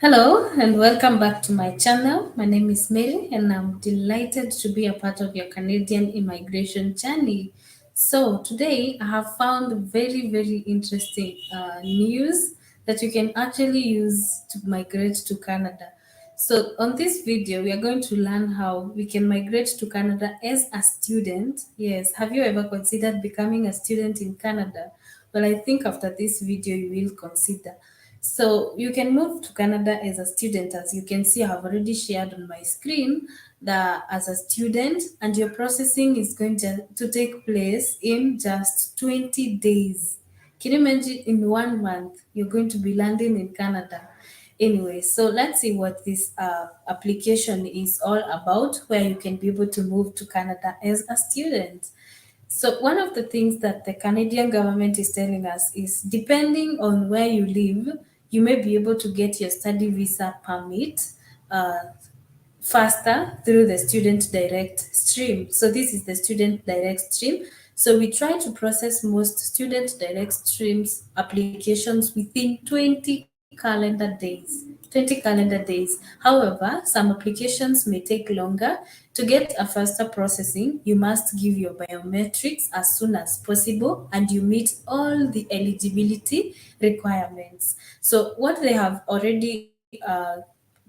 Hello and welcome back to my channel. My name is Mary and I'm delighted to be a part of your Canadian immigration journey. So today I have found very interesting news that you can actually use to migrate to Canada. So on this video, we are going to learn how we can migrate to Canada as a student. Yes, have you ever considered becoming a student in Canada? Well, I think after this video, you will consider. So you can move to Canada as a student. As you can see, I have already shared on my screen that as a student, and your processing is going to take place in just 20 days. Can you imagine in 1 month, you're going to be landing in Canada? Anyway, so let's see what this application is all about, where you can be able to move to Canada as a student. So one of the things that the Canadian government is telling us is depending on where you live, you may be able to get your study visa permit uh, faster through the student direct stream. So this is the student direct stream. So we try to process most student direct streams applications within 20 calendar days. 20 calendar days. However, some applications may take longer. To get a faster processing, you must give your biometrics as soon as possible and you meet all the eligibility requirements. So what they have already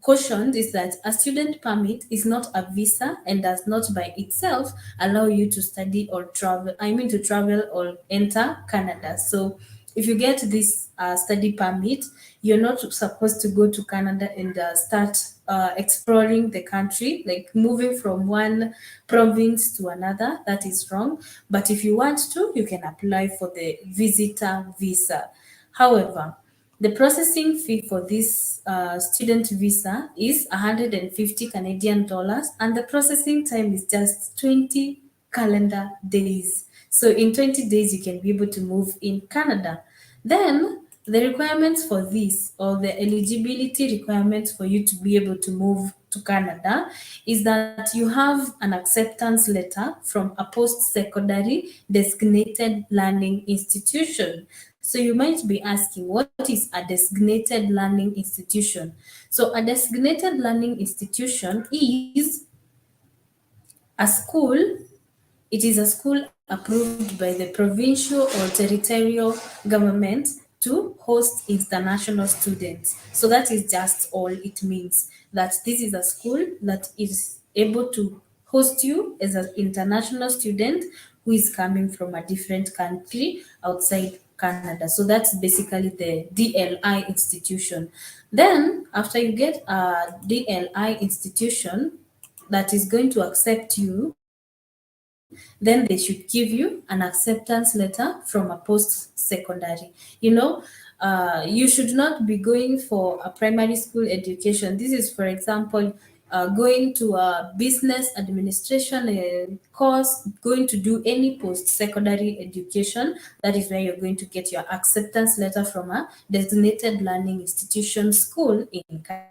cautioned is that a student permit is not a visa and does not by itself allow you to study or travel, to travel or enter Canada. So if you get this study permit, you're not supposed to go to Canada and start exploring the country, like moving from one province to another. That is wrong. But if you want to, you can apply for the visitor visa. However, the processing fee for this student visa is 150 Canadian dollars, and the processing time is just 20 calendar days. So in 20 days, you can be able to move in Canada. Then the requirements for this, or the eligibility requirements for you to be able to move to Canada, is that you have an acceptance letter from a post-secondary designated learning institution. So you might be asking, what is a designated learning institution? So a designated learning institution is a school. It is a school approved by the provincial or territorial government to host international students. So that is just all it means, that this is a school that is able to host you as an international student who is coming from a different country outside Canada. So that's basically the DLI institution. Then after you get a DLI institution that is going to accept you, then they should give you an acceptance letter from a post-secondary. You should not be going for a primary school education. This is, for example, going to a business administration course, going to do any post-secondary education. That is where you're going to get your acceptance letter from a designated learning institution school in Canada.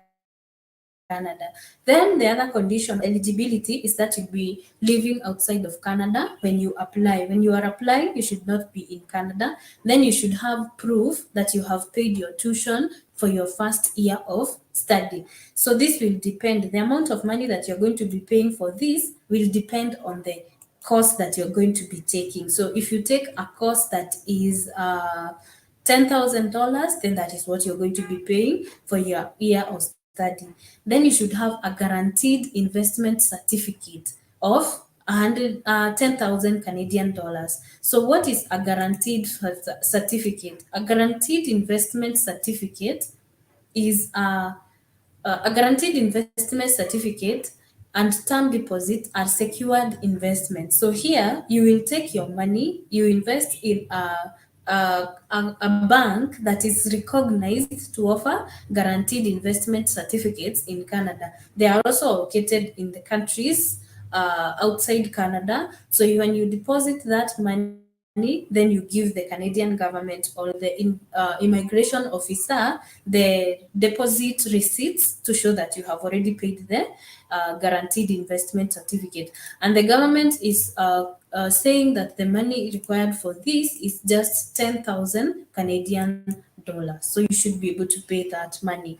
Then the other condition of eligibility is that you'll be living outside of Canada when you apply. When you are applying, you should not be in Canada. Then you should have proof that you have paid your tuition for your first year of study. So this will depend. The amount of money that you're going to be paying for this will depend on the course that you're going to be taking. So if you take a course that is $10,000, then that is what you're going to be paying for your year of study. Then you should have a guaranteed investment certificate of 10,000 Canadian dollars. So what is a guaranteed certificate? A guaranteed investment certificate is a guaranteed investment certificate and term deposit are secured investments. So here you will take your money, you invest in a bank that is recognized to offer guaranteed investment certificates in Canada. They are also located in the countries outside Canada. So when you deposit that money, then you give the Canadian government or the immigration officer the deposit receipts to show that you have already paid the guaranteed investment certificate. And the government is saying that the money required for this is just 10,000 Canadian dollars. So you should be able to pay that money.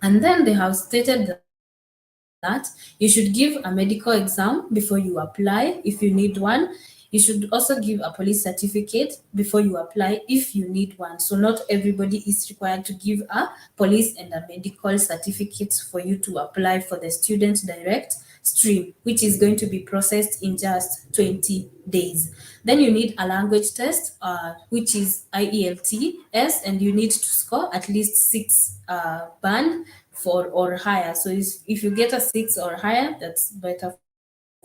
And then they have stated that you should give a medical exam before you apply if you need one. You should also give a police certificate before you apply if you need one. So not everybody is required to give a police and a medical certificate for you to apply for the student direct stream, which is going to be processed in just 20 days. Then you need a language test, which is IELTS, and you need to score at least six band for or higher. So if you get a six or higher, that's better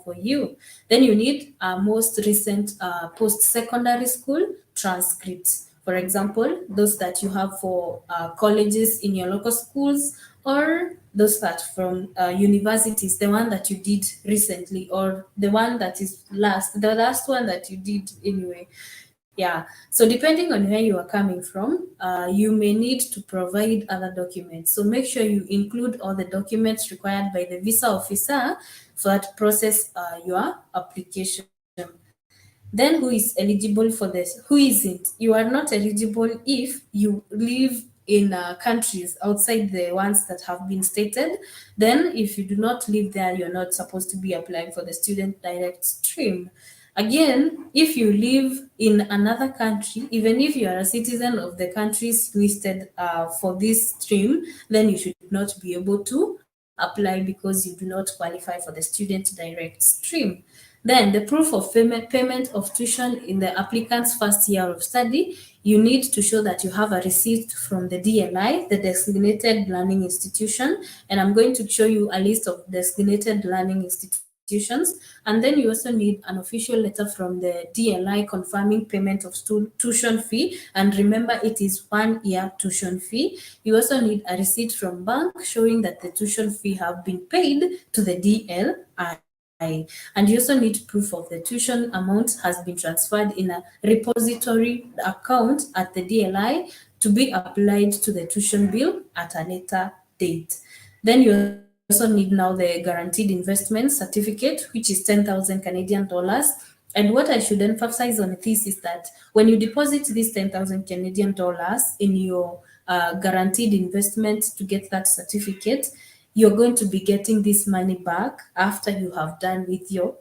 for you. Then you need a most recent post-secondary school transcripts. For example, those that you have for colleges in your local schools, or those that from universities, the one that you did recently, or the one that is the last one that you did anyway. Yeah. So depending on where you are coming from, you may need to provide other documents. So make sure you include all the documents required by the visa officer for that process your application. Then who is eligible for this? Who isn't? You are not eligible if you live in countries outside the ones that have been stated. Then if you do not live there, you're not supposed to be applying for the student direct stream. Again, if you live in another country, even if you are a citizen of the countries listed for this stream, then you should not be able to apply because you do not qualify for the student direct stream. Then the proof of payment of tuition in the applicant's first year of study, you need to show that you have a receipt from the DLI, the designated learning institution, and I'm going to show you a list of designated learning institutions. And then you also need an official letter from the DLI confirming payment of tuition fee. And remember, it is 1 year tuition fee. You also need a receipt from bank showing that the tuition fee have been paid to the DLI. And you also need proof of the tuition amount has been transferred in a repository account at the DLI to be applied to the tuition bill at a later date. Then you also need now the guaranteed investment certificate, which is 10,000 Canadian dollars. And what I should emphasize on this is that when you deposit these 10,000 Canadian dollars in your guaranteed investment to get that certificate, you're going to be getting this money back after you have done with your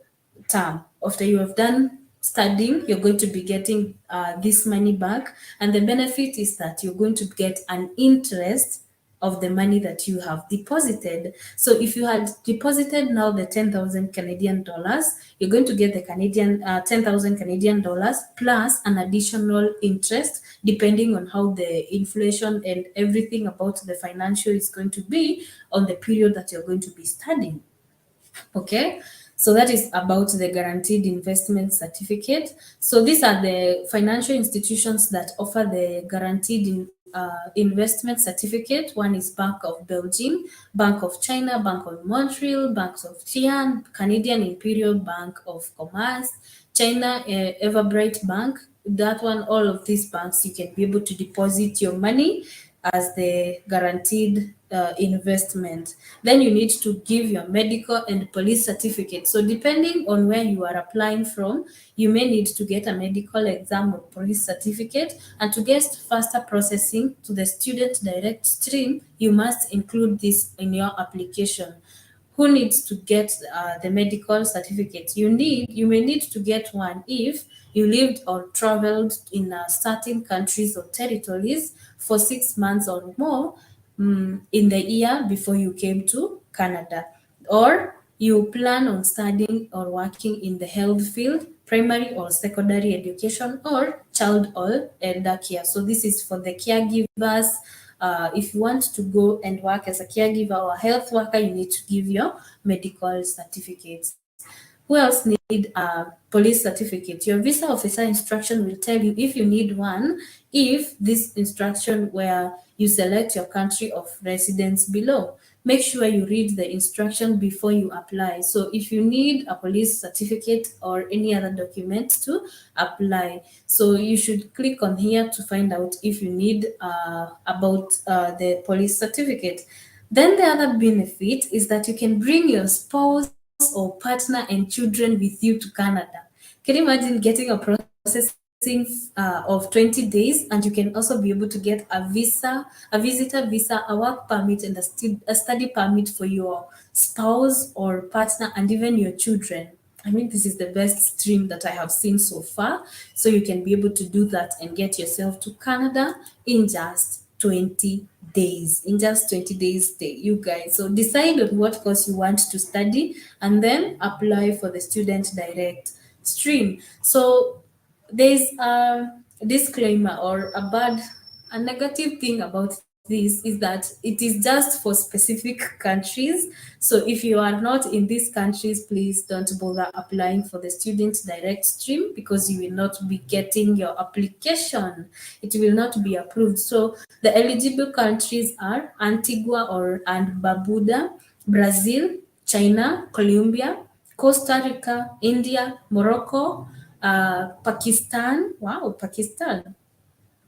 term. After you have done studying, you're going to be getting this money back. And the benefit is that you're going to get an interest of the money that you have deposited. So if you had deposited now the 10,000 Canadian dollars, you're going to get the 10,000 Canadian dollars plus an additional interest depending on how the inflation and everything about the financial is going to be on the period that you're going to be studying. Okay, so that is about the guaranteed investment certificate. So these are the financial institutions that offer the guaranteed investment certificate. One is Bank of Belgium, Bank of China, Bank of Montreal, Bank of Tian, Canadian Imperial Bank of Commerce, China Everbright Bank. That one, all of these banks, you can be able to deposit your money as the guaranteed investment. Then you need to give your medical and police certificate. So depending on where you are applying from, you may need to get a medical exam or police certificate. And to get faster processing to the student direct stream, you must include this in your application. Who needs to get the medical certificate? You may need to get one if you lived or traveled in certain countries or territories for 6 months or more in the year before you came to Canada, or you plan on studying or working in the health field, primary or secondary education, or child or elder care. So this is for the caregivers. If you want to go and work as a caregiver or a health worker, you need to give your medical certificates. Who else need a police certificate? Your visa officer instruction will tell you if you need one, if this instruction where you select your country of residence below. Make sure you read the instruction before you apply. So if you need a police certificate or any other document to apply, so you should click on here to find out if you need about the police certificate. Then the other benefit is that you can bring your spouse or partner and children with you to Canada. Can you imagine getting a processing fee of 20 days, and you can also be able to get a visa, a visitor visa, a work permit, and a study permit for your spouse or partner and even your children. I mean, this is the best stream that I have seen so far. So you can be able to do that and get yourself to Canada in just 20 days. In just 20 days, you guys. So decide on what course you want to study and then apply for the student direct stream. So there's a disclaimer or a negative thing about this is that it is just for specific countries. So if you are not in these countries, please don't bother applying for the student direct stream because you will not be getting your application. It will not be approved. So the eligible countries are Antigua and Barbuda, Brazil, China, Colombia, Costa Rica, India, Morocco, Pakistan. Wow, Pakistan.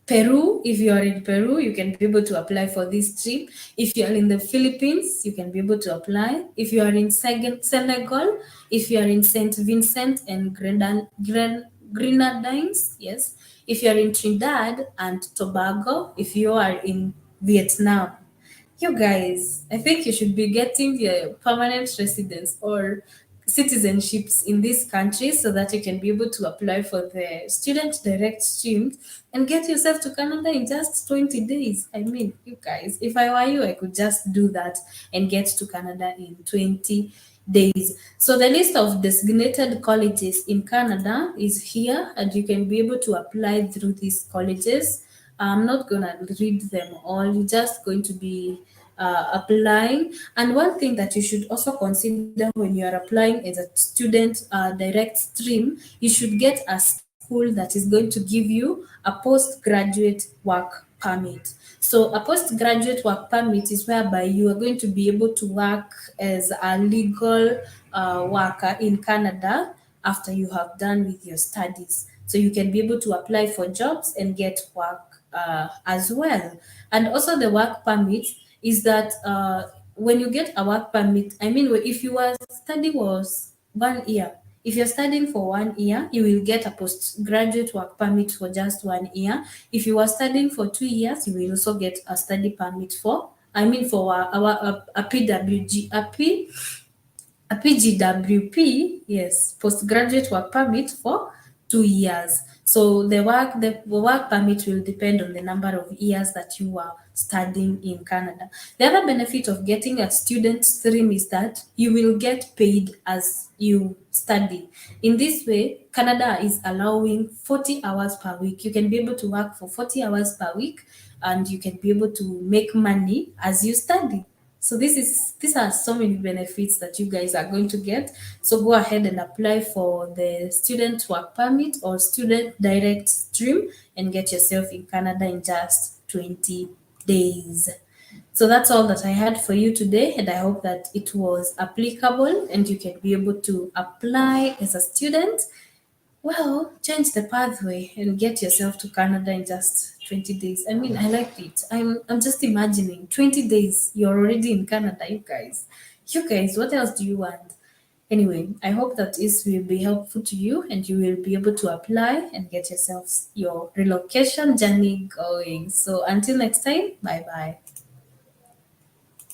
Peru, if you are in Peru, you can be able to apply for this trip. If you are in the Philippines, you can be able to apply. If you are in Senegal, if you are in St. Vincent and Grenadines, yes. If you are in Trinidad and Tobago, if you are in Vietnam, you guys, I think you should be getting your permanent residence or citizenships in these countries so that you can be able to apply for the student direct stream and get yourself to Canada in just 20 days. I mean, you guys, if I were you, I could just do that and get to Canada in 20 days. So the list of designated colleges in Canada is here, and you can be able to apply through these colleges. I'm not gonna read them all. You're just going to be applying. And one thing that you should also consider when you are applying as a student direct stream, you should get a school that is going to give you a postgraduate work permit. So a postgraduate work permit is whereby you are going to be able to work as a legal worker in Canada after you have done with your studies. So you can be able to apply for jobs and get work as well. And also the work permit is that when you get a work permit, I mean, if your study was 1 year, if you're studying for 1 year, you will get a postgraduate work permit for just 1 year. If you are studying for 2 years, you will also get a study permit for, I mean, for a PWG, a PGWP, yes, postgraduate work permit for 2 years. So the work permit will depend on the number of years that you are studying in Canada. The other benefit of getting a student stream is that you will get paid as you study. In this way, Canada is allowing 40 hours per week. You can be able to work for 40 hours per week and you can be able to make money as you study. So these are so many benefits that you guys are going to get. So go ahead and apply for the student work permit or student direct stream and get yourself in Canada in just 20 days. So that's all that I had for you today, and I hope that it was applicable and you can be able to apply as a student. Well, change the pathway and get yourself to Canada in just 20 days. I mean, I like it. I'm just imagining 20 days, you're already in Canada, you guys. You guys, what else do you want? Anyway, I hope that this will be helpful to you and you will be able to apply and get yourself your relocation journey going. So until next time, bye bye.